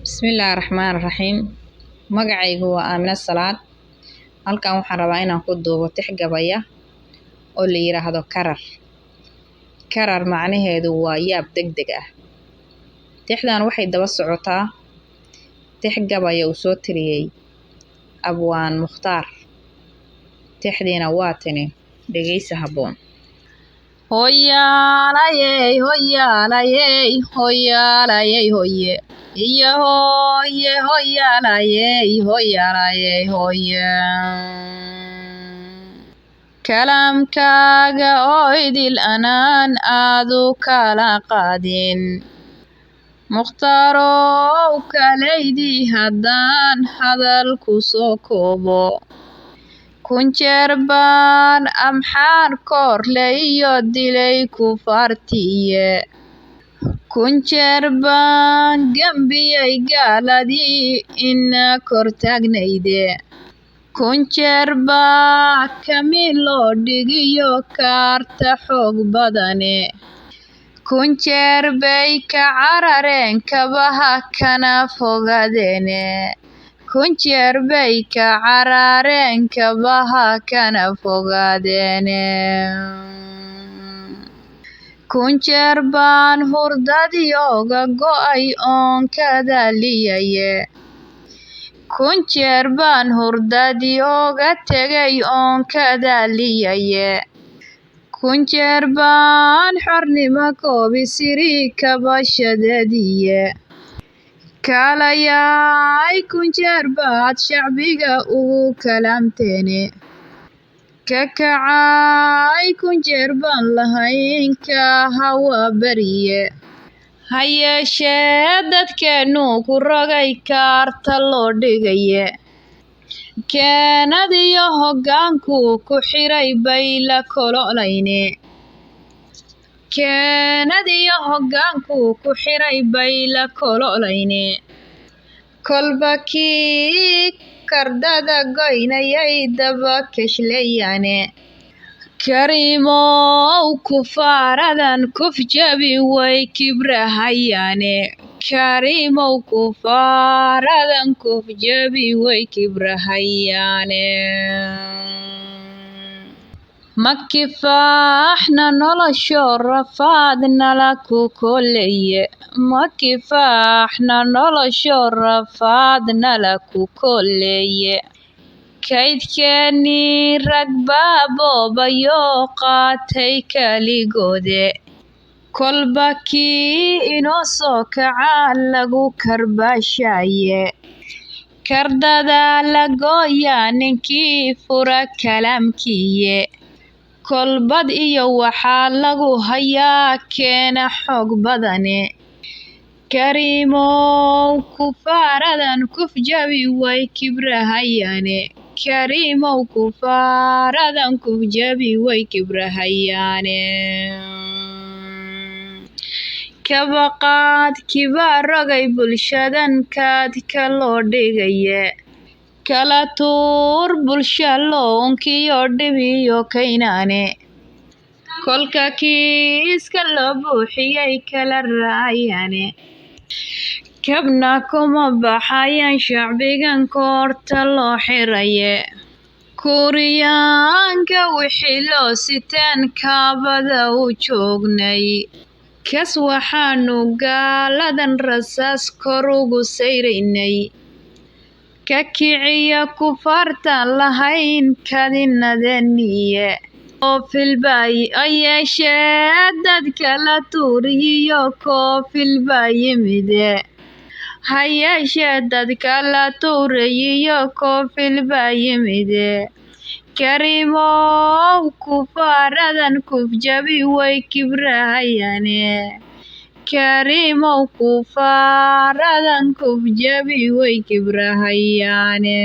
Bismillaahi Raxmaani Raxiim. Magacaygu waa Aamina Salaad. Halkan waxaan rabaa inaan ku duubo tix gabay ah oo la yiraahdo karar. Karar macnaheedu waa yaab degdeg ah. Tixdan waxay daba socotaa tix gabay uu soo tiriyay Abwaan Mukhtaar. Tixdiina waa tani dhegeysi habboon. Hoyaalayey hoyaalayey hoyaalayey hoye iyo hoye hoyaalayey hoyaalayey hoye kalaamkaaga oo idil anaan aadu kala qaadin Mukhtarow kaleydii haddaan hadalku soo koobo kun jeer baan amxaar koorle iyo dilay kufaartiye kun jeer baan gambiyey gaaladii ina kor taagnayde kun jeer baa kamiin loo dhigiyo kaarta xoog badane kun jeer bay ka carareen kabaha kana fogadeene kun jeer bay ka carareen kabaha kana fogadeene kun jeer baan hurdadii oga go'ay oon ka daaliyaye kun jeer baan hurdadii oga tegay oon ka daaliyaye kun jeer baan xornimo koobi siri kabashadeediye kalayay kun jeer baad shacbiga ugu kalaamteene kakacay kun jeer baan lahayn ka hawa bariye ha yeeshee dadkeenu ku rogay kaarta loo dhigaye keenadiyo hoggaanku ku xiray bay la kololayne keenadiyo hoggaanku ku xiray bay la kololayne kolba kii kardada goynayay daba keshlayane karimow kufaaradan kuf jabi way kibrahayane karimow kufaaradan kuf jabi way kibrahayane makifaaxna nolosho rafaad nala ku koleye makifaaxna nolosho rafaad nala ku koleye kaydkeeni rag baaboobayo qaatay kaligoode kolba kii inoo soo kaca lagu karbaashaye kardada la gooya ninkii fura kalaamkiye kolbad iyo waxaa lagu hayaa keena xoog badane karimow kufaaradan kuf jabi way kibrahayane karimow kufaaradan kuf jabi way kibrahayane kabaqaad kibaa rogay bulshadan kaadka loo dhigaye kala tuur bulsha loonkiyo dhibiyo kaynaane kolka kiiska loo buuxiyey kala raayane kabna kuma baxayan shacbigan koorta loo xiraye kuuriyaanka wixii loo siteen kaabada u joognay kas waxaanu gaaladan rasaas kor ugu sayraynay ka kiciya kufaartaan lahayn kadinadeniye koofilbay ayeeshee dadka la tuuriyiyo koofilbaa yimide ha yeeshee dadka la tuurayiyo koofilbaa yimide karimow kufaaradan kuf jabi way kibrahayane karimow kufaaradan kuf jabi way kibrahayane.